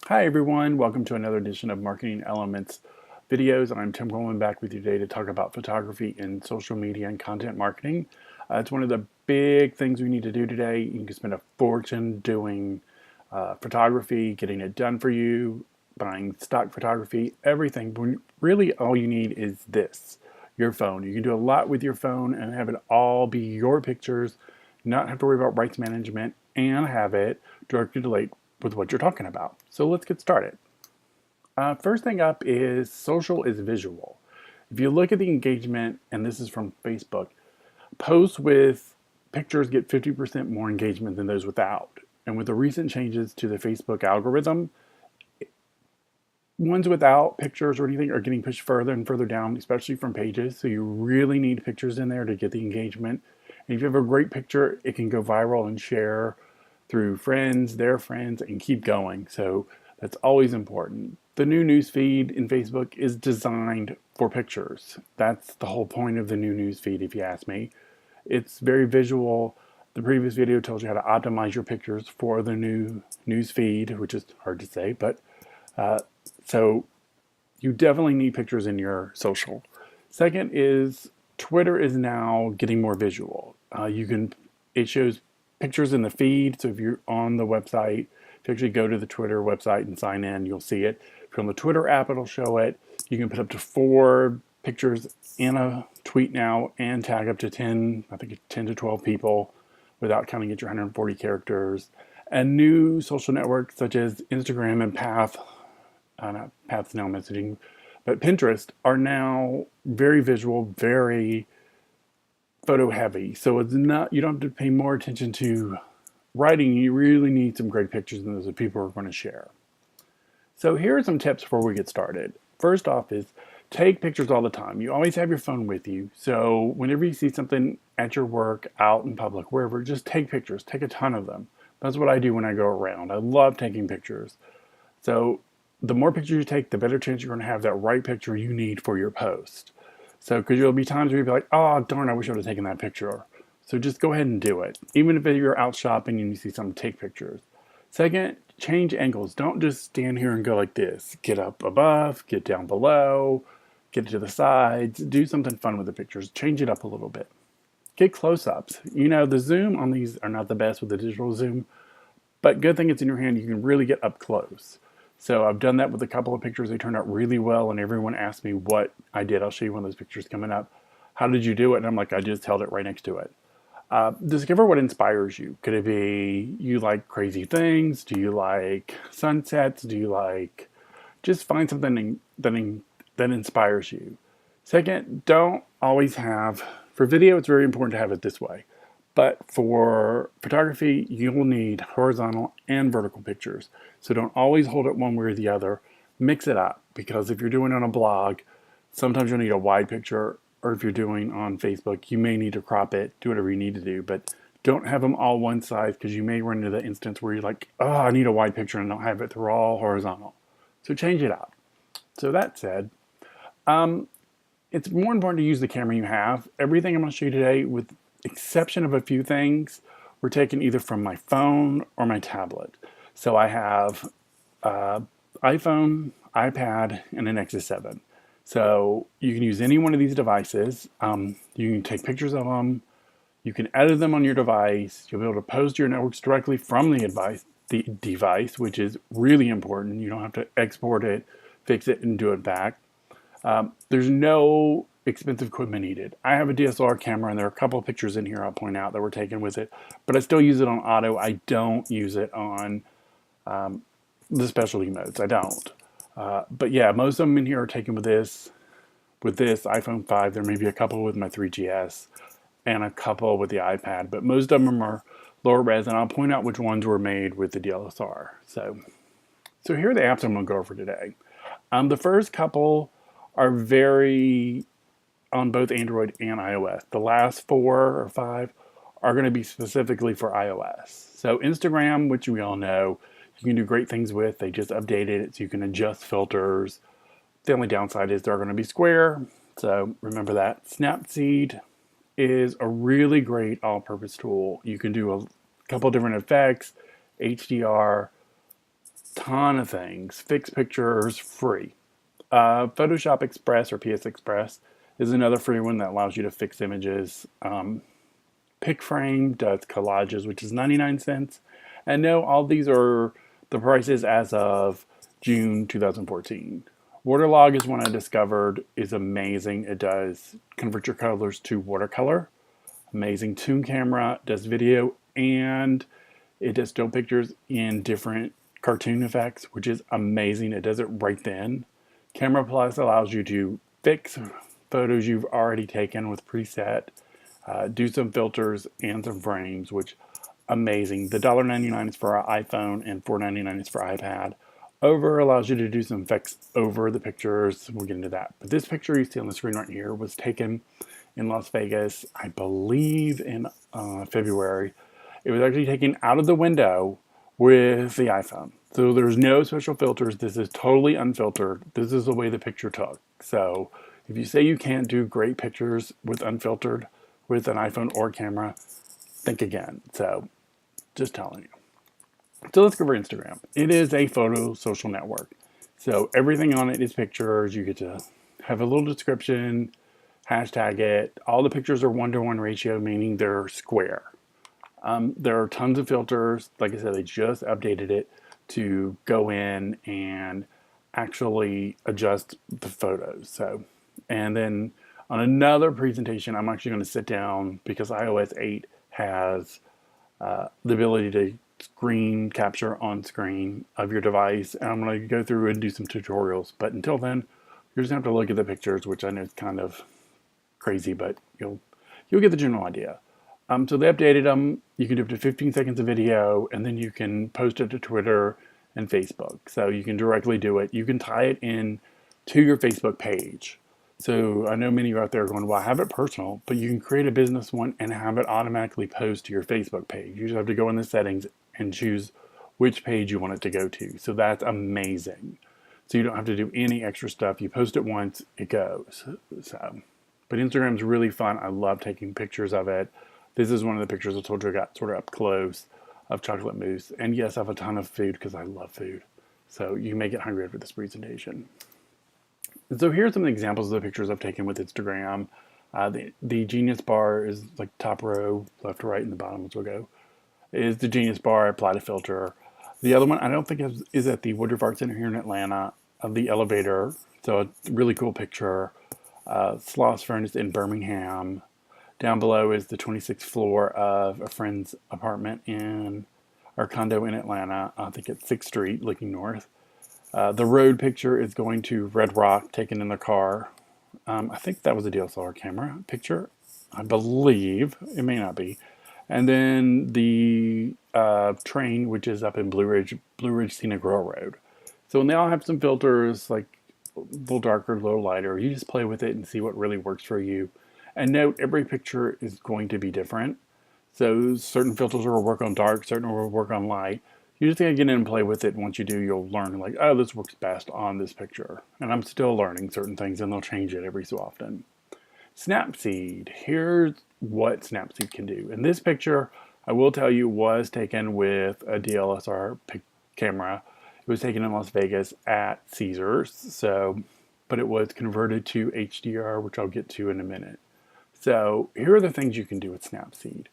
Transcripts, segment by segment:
Hi everyone, welcome to another edition of Marketing Elements videos. I'm Tim Coleman back with you today to talk about photography in social media and content marketing. It's one of the big things we need to do today. You can spend a fortune doing photography, getting it done for you, buying stock photography, everything. When really all you need is this, your phone. You can do a lot with your phone and have it all be your pictures, not have to worry about rights management, and have it directly relate with what you're talking about. So let's get started. First thing up is social is visual. If you look at the engagement, and this is from Facebook, posts with pictures get 50% more engagement than those without. And with the recent changes to the Facebook algorithm, ones without pictures or anything are getting pushed further and further down, especially from pages. So you really need pictures in there to get the engagement. And if you have a great picture, it can go viral and share through friends, their friends, and keep going. So that's always important. The new news feed in Facebook is designed for pictures. That's the whole point of the new news feed, if you ask me. It's very visual. The previous video tells you how to optimize your pictures for the new news feed, which is hard to say, but so you definitely need pictures in your social. Second is Twitter is now getting more visual. It shows pictures in the feed. So if you're on the website, if you actually go to the Twitter website and sign in, you'll see it. If you're on the Twitter app, it'll show it. You can put up to 4 pictures in a tweet now and tag up to 10, I think 10 to 12 people without counting at your 140 characters. And new social networks such as Instagram and not Path's now messaging, but Pinterest are now very visual, very photo heavy. So it's not, you don't have to pay more attention to writing. You really need some great pictures and those that people are going to share. So here are some tips before we get started. First off is take pictures all the time. You always have your phone with you. So whenever you see something at your work, out in public, wherever, just take pictures. Take a ton of them. That's what I do when I go around. I love taking pictures. So the more pictures you take, the better chance you're going to have that right picture you need for your post. So, because there'll be times where you'll be like, oh, darn, I wish I would have taken that picture. So just go ahead and do it. Even if you're out shopping and you see someone take pictures. Second, change angles. Don't just stand here and go like this. Get up above, get down below, get to the sides. Do something fun with the pictures. Change it up a little bit. Get close-ups. You know, the zoom on these are not the best with the digital zoom, but good thing it's in your hand. You can really get up close. So I've done that with a couple of pictures. They turned out really well, and everyone asked me what I did. I'll show you one of those pictures coming up. How did you do it? And I'm like, I just held it right next to it. Discover what inspires you. Could it be you like crazy things? Do you like sunsets? Do you like just find something that inspires you? Second, don't always have, for video, it's very important to have it this way. But for photography, you'll need horizontal and vertical pictures. So don't always hold it one way or the other. Mix it up, because if you're doing it on a blog, sometimes you'll need a wide picture, or if you're doing on Facebook, you may need to crop it, do whatever you need to do, but don't have them all one size, because you may run into the instance where you're like, oh, I need a wide picture and don't have it. They're all horizontal. So change it up. So that said, it's more important to use the camera you have. Everything I'm going to show you today, with exception of a few things, were taken either from my phone or my tablet. So I have iPhone, iPad, and an Nexus 7. So you can use any one of these devices. You can take pictures of them. You can edit them on your device. You'll be able to post your networks directly from the device, which is really important. You don't have to export it, fix it, and do it back. There's no expensive equipment needed. I have a DSLR camera, and there are a couple of pictures in here I'll point out that were taken with it, but I still use it on auto. I don't use it on the specialty modes. I don't. But yeah, most of them in here are taken with this iPhone 5. There may be a couple with my 3GS and a couple with the iPad, but most of them are lower res, and I'll point out which ones were made with the DSLR. So here are the apps I'm going to go over today. The first couple are very on both Android and iOS. The last 4 or 5 are going to be specifically for iOS. So Instagram, which we all know, you can do great things with. They just updated it so you can adjust filters. The only downside is they're going to be square, so remember that. Snapseed is a really great all-purpose tool. You can do a couple different effects, HDR, ton of things. Fix pictures free. Photoshop Express or PS Express is another free one that allows you to fix images. PicFrame does collages, which is 99 cents. And no, all these are the prices as of June 2014. Waterlog is one I discovered is amazing. It does convert your colors to watercolor. Amazing tune camera, does video, and it does still pictures in different cartoon effects, which is amazing. It does it right then. Camera Plus allows you to fix photos you've already taken with preset, do some filters and some frames, which amazing. The $1.99 is for our iPhone and $4.99 is for iPad. Over allows you to do some effects over the pictures. We'll get into that. But this picture you see on the screen right here was taken in Las Vegas, I believe in February. It was actually taken out of the window with the iPhone. So there's no special filters. This is totally unfiltered. This is the way the picture took. So if you say you can't do great pictures with unfiltered with an iPhone or camera, think again. So just telling you. So let's go over Instagram. It is a photo social network. So everything on it is pictures. You get to have a little description, hashtag it. All the pictures are 1-to-1 ratio, meaning they're square. There are tons of filters. Like I said, they just updated it to go in and actually adjust the photos. So, and then on another presentation, I'm actually going to sit down because iOS 8 has the ability to screen capture on screen of your device, and I'm going to go through and do some tutorials. But until then, you're just going to have to look at the pictures, which I know is kind of crazy, but you'll get the general idea. So they updated them. You can do up to 15 seconds of video, and then you can post it to Twitter and Facebook. So you can directly do it. You can tie it in to your Facebook page. So I know many of you out there are going, well, I have it personal, but you can create a business one and have it automatically post to your Facebook page. You just have to go in the settings and choose which page you want it to go to. So that's amazing. So you don't have to do any extra stuff. You post it once, it goes. So, but Instagram's really fun. I love taking pictures of it. This is one of the pictures I told you I got sort of up close of chocolate mousse. And yes, I have a ton of food because I love food. So you may get hungry after this presentation. And so here's some examples of the pictures I've taken with Instagram. The Genius bar is like top row, left to right, and the bottom as we'll go. Is the Genius bar, I applied a filter. The other one I don't think is at the Woodruff Art Center here in Atlanta, of the elevator. So a really cool picture. Sloss Furnace in Birmingham. Down below is the 26th floor of a friend's apartment in our condo in Atlanta. I think it's 6th Street, looking north. The road picture is going to Red Rock, taken in the car. I think that was a DSLR camera picture. I believe. It may not be. And then the train, which is up in Blue Ridge Scenic Railroad. So when they all have some filters, like a little darker, a little lighter, you just play with it and see what really works for you. And note, every picture is going to be different. So certain filters will work on dark, certain will work on light. You just gotta get in and play with it. Once you do, you'll learn like, oh, this works best on this picture. And I'm still learning certain things, and they'll change it every so often. Snapseed. Here's what Snapseed can do. And this picture, I will tell you, was taken with a DSLR camera. It was taken in Las Vegas at Caesars. So, but it was converted to HDR, which I'll get to in a minute. So here are the things you can do with Snapseed.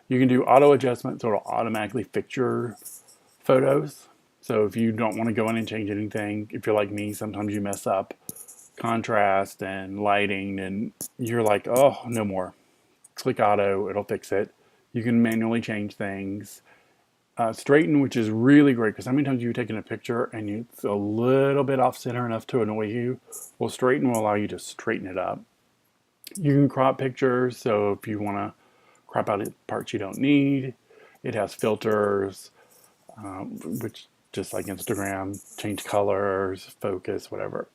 You can do auto adjustment, so it'll automatically fix your photos. So if you don't want to go in and change anything, if you're like me, sometimes you mess up contrast and lighting and you're like, oh, no more. Click auto, it'll fix it. You can manually change things. Straighten, which is really great, because how many times you've taken a picture and it's a little bit off center enough to annoy you? Well, straighten will allow you to straighten it up. You can crop pictures, so if you want to crop out parts you don't need. It has filters, which just like Instagram, change colors, focus, whatever.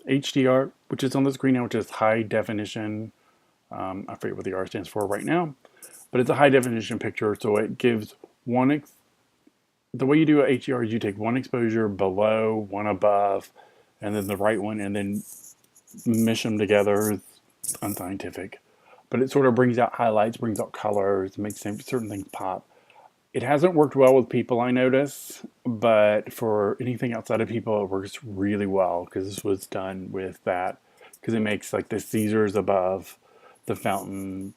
HDR, which is on the screen now, which is high definition. I forget what the R stands for right now, but it's a high definition picture, so it gives the way you do HDR is you take one exposure below, one above, and then the right one, and then mesh them together. It's unscientific, but it sort of brings out highlights, brings out colors, makes certain things pop. It hasn't worked well with people, I notice, but for anything outside of people, it works really well because this was done with that. Because it makes like the Caesars above the fountain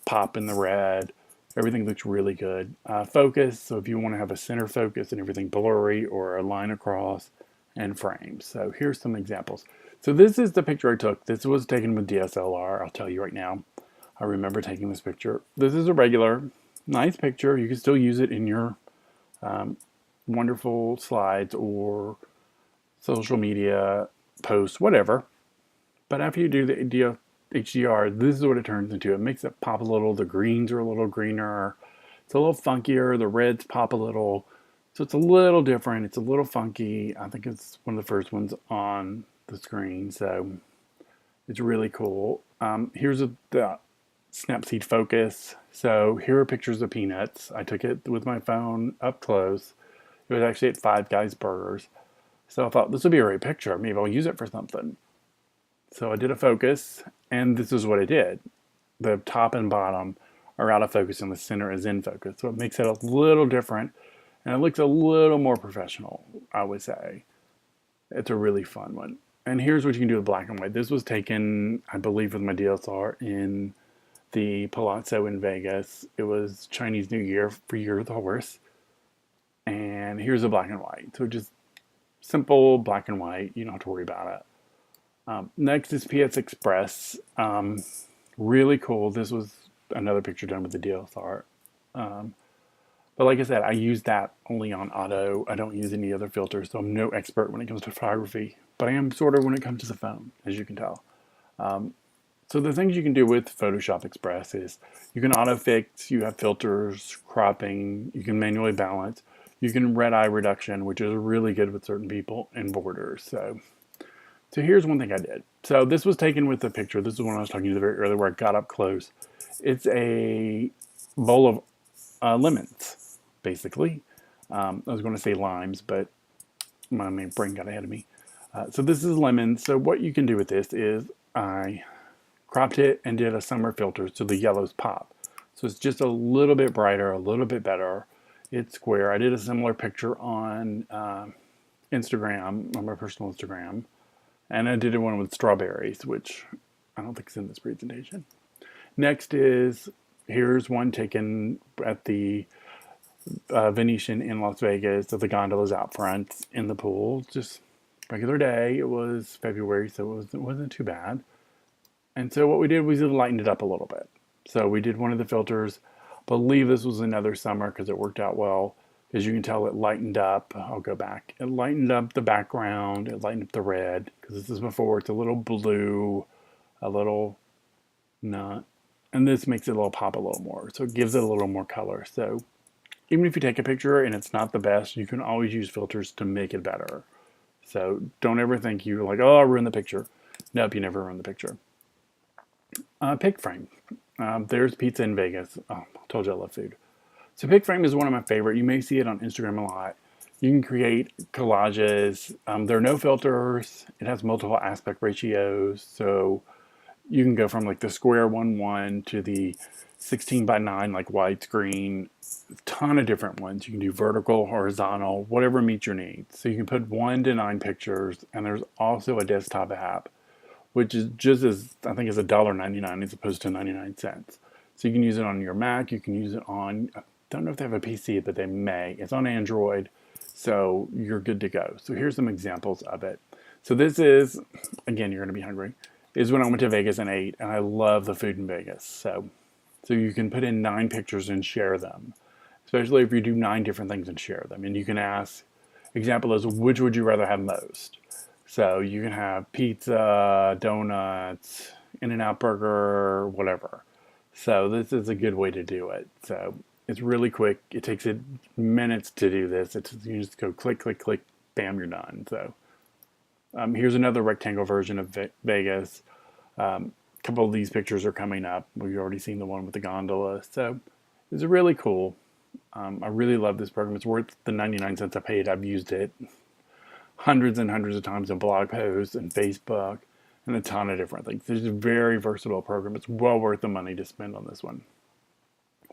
pop in the red. Everything looks really good. Focus, so if you want to have a center focus and everything blurry or a line across, and frames. So here's some examples. So this is the picture I took. This was taken with DSLR, I'll tell you right now. I remember taking this picture. This is a regular, nice picture. You can still use it in your wonderful slides or social media posts, whatever. But after you do the HDR, this is what it turns into. It makes it pop a little. The greens are a little greener. It's a little funkier. The reds pop a little. So it's a little different. It's a little funky. I think it's one of the first ones on the screen. So it's really cool. Here's the Snapseed focus. So here are pictures of peanuts. I took it with my phone up close. It was actually at Five Guys Burgers. So I thought this would be a great picture. Maybe I'll use it for something. So I did a focus, and this is what I did. The top and bottom are out of focus, and the center is in focus. So it makes it a little different, and it looks a little more professional, I would say. It's a really fun one. And here's what you can do with black and white. This was taken, I believe, with my DSLR in the Palazzo in Vegas. It was Chinese New Year for Year of the Horse. And here's a black and white. So just simple black and white. You don't have to worry about it. Next is PS Express. Really cool. This was another picture done with the DSLR. But like I said, I use that only on auto. I don't use any other filters, so I'm no expert when it comes to photography. But I am sort of when it comes to the phone, as you can tell. So the things you can do with Photoshop Express is you can auto fix, you have filters, cropping, you can manually balance, you can red eye reduction, which is really good with certain people, and borders. So here's one thing I did. So this was taken with the picture. This is when I was talking to you very earlier where I got up close. It's a bowl of lemons, basically. I was going to say limes, but my brain got ahead of me. So this is lemon. So what you can do with this is I cropped it and did a summer filter so the yellows pop. So it's just a little bit brighter, a little bit better. It's square. I did a similar picture on Instagram, on my personal Instagram. And I did one with strawberries, which I don't think is in this presentation. Next is, here's one taken at the Venetian in Las Vegas. So the gondolas out front in the pool. Just regular day. It was February, so it wasn't too bad. And so what we did was we lightened it up a little bit. So we did one of the filters. I believe this was another summer because it worked out well. As you can tell, it lightened up. I'll go back. It lightened up the background. It lightened up the red because this is before. It's a little blue, a little not. And this makes it a little pop a little more. So it gives it a little more color. So even if you take a picture and it's not the best, you can always use filters to make it better. So don't ever think you're like, oh, I'll ruin the picture. Nope, you never ruin the picture. Pic frame. There's pizza in Vegas. Oh, I told you I love food. So pic frame is one of my favorite. You may see it on Instagram a lot. You can create collages. There are no filters. It has multiple aspect ratios. So you can go from like the square 1:1 to the 16:9 like widescreen. A ton of different ones. You can do vertical, horizontal, whatever meets your needs. So you can put 1 to 9 pictures. And there's also a desktop app, which is just as, I think it's $1.99 as opposed to 99 cents. So you can use it on your Mac. You can use it on, I don't know if they have a PC, but they may. It's on Android, so you're good to go. So here's some examples of it. So this is, again, you're going to be hungry, is when I went to Vegas and ate, and I love the food in Vegas. So you can put in 9 pictures and share them, especially if you do 9 different things and share them. And you can ask, example is, which would you rather have most? So you can have pizza, donuts, In-N-Out burger, whatever. So this is a good way to do it. So it's really quick. It takes it minutes to do this. You just go click, click, click, bam, you're done. So here's another rectangle version of Vegas. A couple of these pictures are coming up. We've already seen the one with the gondola. So it's really cool. I really love this program. It's worth the 99 cents I paid. I've used it hundreds and hundreds of times in blog posts and Facebook and a ton of different things. It's a very versatile program. It's well worth the money to spend on this one.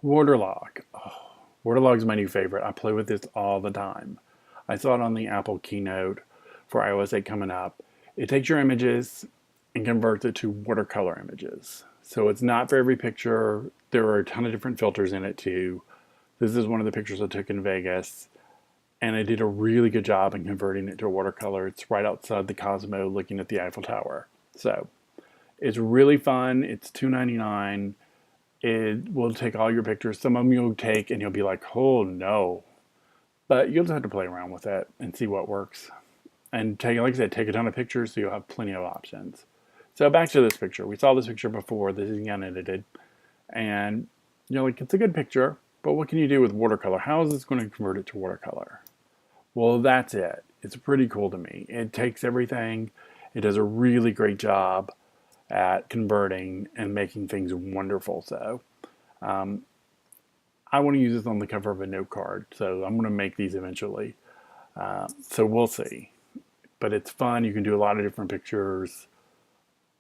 Waterlock. Oh, Waterlog is my new favorite. I play with this all the time. I saw it on the Apple keynote for iOS 8 coming up. It takes your images and converts it to watercolor images. So it's not for every picture. There are a ton of different filters in it too. This is one of the pictures I took in Vegas, and I did a really good job in converting it to a watercolor. It's right outside the Cosmo looking at the Eiffel Tower. So it's really fun. It's $2.99. It will take all your pictures. Some of them you'll take and you'll be like, oh no. But you'll just have to play around with it and see what works. And take, like I said, take a ton of pictures so you'll have plenty of options. So back to this picture. We saw this picture before. This is unedited. And you're like, it's a good picture, but what can you do with watercolor? How is this going to convert it to watercolor? Well, that's it. It's pretty cool to me. It takes everything. It does a really great job at converting and making things wonderful. So I want to use this on the cover of a note card. So I'm going to make these eventually. So we'll see. But it's fun. You can do a lot of different pictures.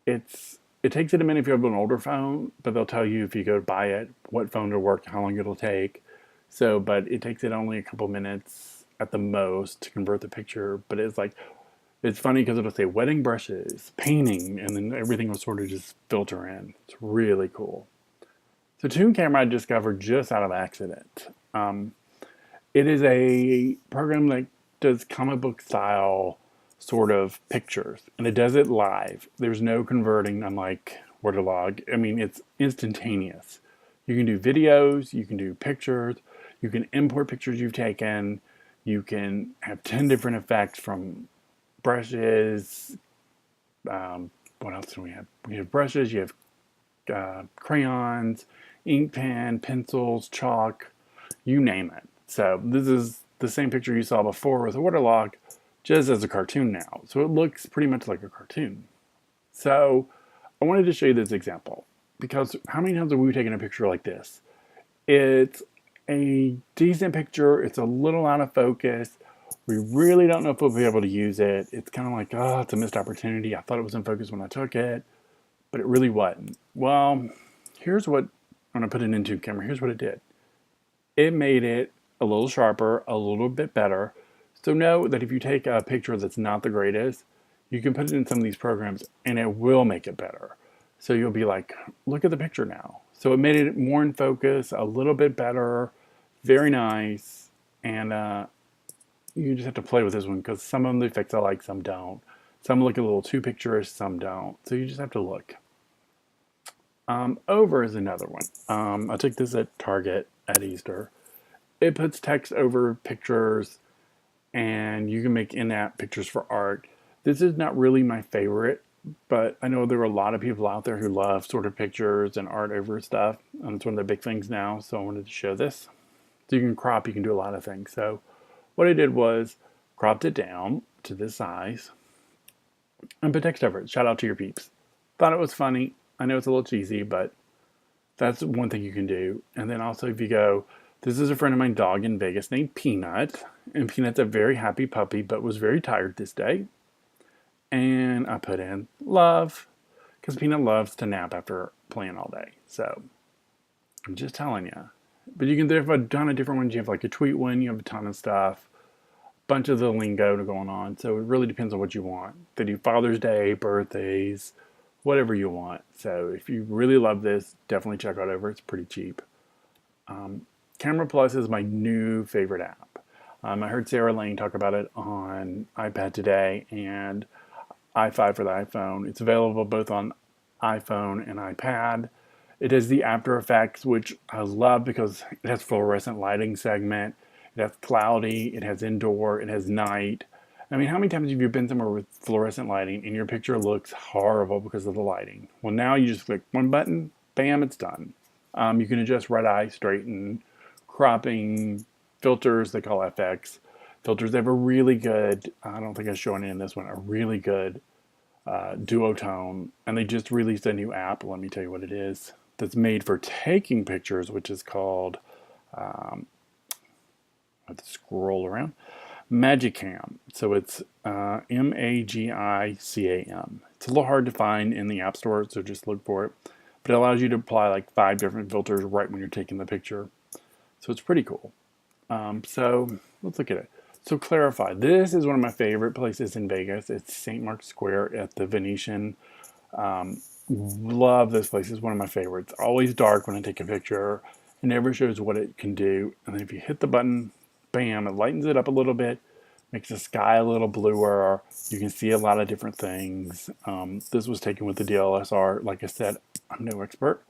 It takes it a minute if you have an older phone, but they'll tell you if you go buy it, what phone to work, how long it'll take. So, but it takes it only a couple minutes at the most to convert the picture. But it's funny because it'll say wedding brushes, painting, and then everything will sort of just filter in. It's really cool. So Toon Camera I discovered just out of accident. It is a program that does comic book style sort of pictures, and it does it live. There's no converting, unlike Waterlog. I mean, it's instantaneous. You can do videos, you can do pictures, you can import pictures you've taken, you can have 10 different effects from brushes. What else do we have? We have brushes, you have crayons, ink pen, pencils, chalk, you name it. So this is the same picture you saw before with a Waterlog, just as a cartoon now. So it looks pretty much like a cartoon. So I wanted to show you this example because how many times have we taken a picture like this? It's a decent picture. It's a little out of focus. We really don't know if we'll be able to use it. It's kind of like, oh, it's a missed opportunity. I thought it was in focus when I took it, but it really wasn't. Well, here's what, when I put it into camera, here's what it did. It made it a little sharper, a little bit better. So know that if you take a picture that's not the greatest, you can put it in some of these programs and it will make it better. So you'll be like, look at the picture now. So it made it more in focus, a little bit better, very nice. And you just have to play with this one because some of them the effects I like, some don't. Some look a little too picturesque, some don't. So you just have to look. Over is another one. I took this at Target at Easter. It puts text over pictures and you can make in-app pictures for art. This is not really my favorite, but I know there are a lot of people out there who love sort of pictures and art over stuff. It's one of the big things now, so I wanted to show this. So you can crop, you can do a lot of things. So what I did was cropped it down to this size and put text over it. Shout out to your peeps. Thought it was funny. I know it's a little cheesy, but that's one thing you can do. And then also if you go, this is a friend of mine dog in Vegas named Peanut. And Peanut's a very happy puppy, but was very tired this day. And I put in love, because Peanut loves to nap after playing all day. So I'm just telling you. But you can do a ton of different ones. You have like a tweet one, you have a ton of stuff. Bunch of the lingo going on. So it really depends on what you want. They do Father's Day, birthdays, whatever you want. So if you really love this, definitely check out over. It's pretty cheap. Camera Plus is my new favorite app. I heard Sarah Lane talk about it on iPad today and i5 for the iPhone. It's available both on iPhone and iPad. It has the After Effects, which I love because it has fluorescent lighting segment. It has cloudy, it has indoor, it has night. I mean, how many times have you been somewhere with fluorescent lighting and your picture looks horrible because of the lighting? Well, now you just click one button, bam, it's done. You can adjust red eye, straighten, cropping, filters, they call FX. Filters, they have a really good, I don't think I'm showing it in this one, a really good duotone. And they just released a new app, let me tell you what it is, that's made for taking pictures, which is called, let's scroll around, Magicam. So it's Magicam. It's a little hard to find in the App Store, so just look for it. But it allows you to apply like 5 different filters right when you're taking the picture. So it's pretty cool. So let's look at it. So Clarify. This is one of my favorite places in Vegas. It's St. Mark's Square at the Venetian. Love this place. It's one of my favorites. Always dark when I take a picture. It never shows what it can do. And then if you hit the button, bam, it lightens it up a little bit, makes the sky a little bluer. You can see a lot of different things. This was taken with the DLSR. Like I said, I'm no expert.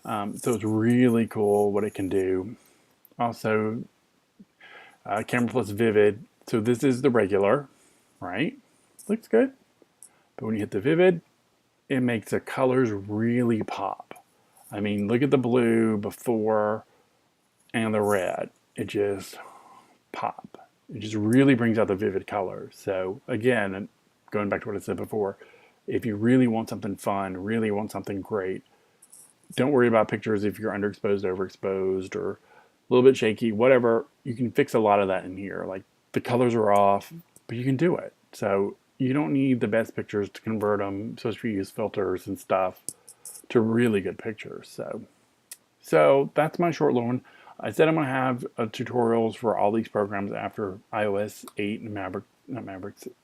So it's really cool what it can do. Also, Camera Plus Vivid. So this is the regular, right? Looks good. But when you hit the Vivid, it makes the colors really pop. I mean, look at the blue before and the red. It just pop. It just really brings out the vivid colors. So again, going back to what I said before, if you really want something fun, really want something great, don't worry about pictures if you're underexposed, overexposed, or a little bit shaky, whatever. You can fix a lot of that in here. Like the colors are off, but you can do it. So you don't need the best pictures to convert them, especially if you use filters and stuff, to really good pictures. So that's my short little one. I said I'm going to have tutorials for all these programs after iOS 8 and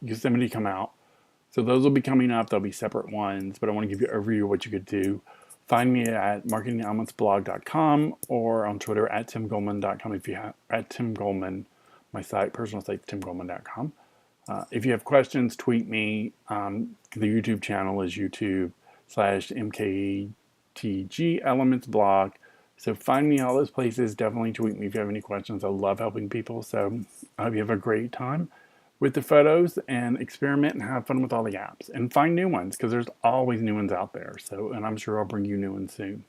Yosemite come out. So those will be coming up. They'll be separate ones, but I want to give you an overview of what you could do. Find me at marketingelements.blog.com or on Twitter at timgoldman.com if you have at Tim Goldman, my site, personal site, timgoldman.com. If you have questions, tweet me. The YouTube channel is YouTube/MKTG Elements blog. So find me all those places. Definitely tweet me if you have any questions. I love helping people. So I hope you have a great time with the photos and experiment and have fun with all the apps and find new ones because there's always new ones out there. So, and I'm sure I'll bring you new ones soon.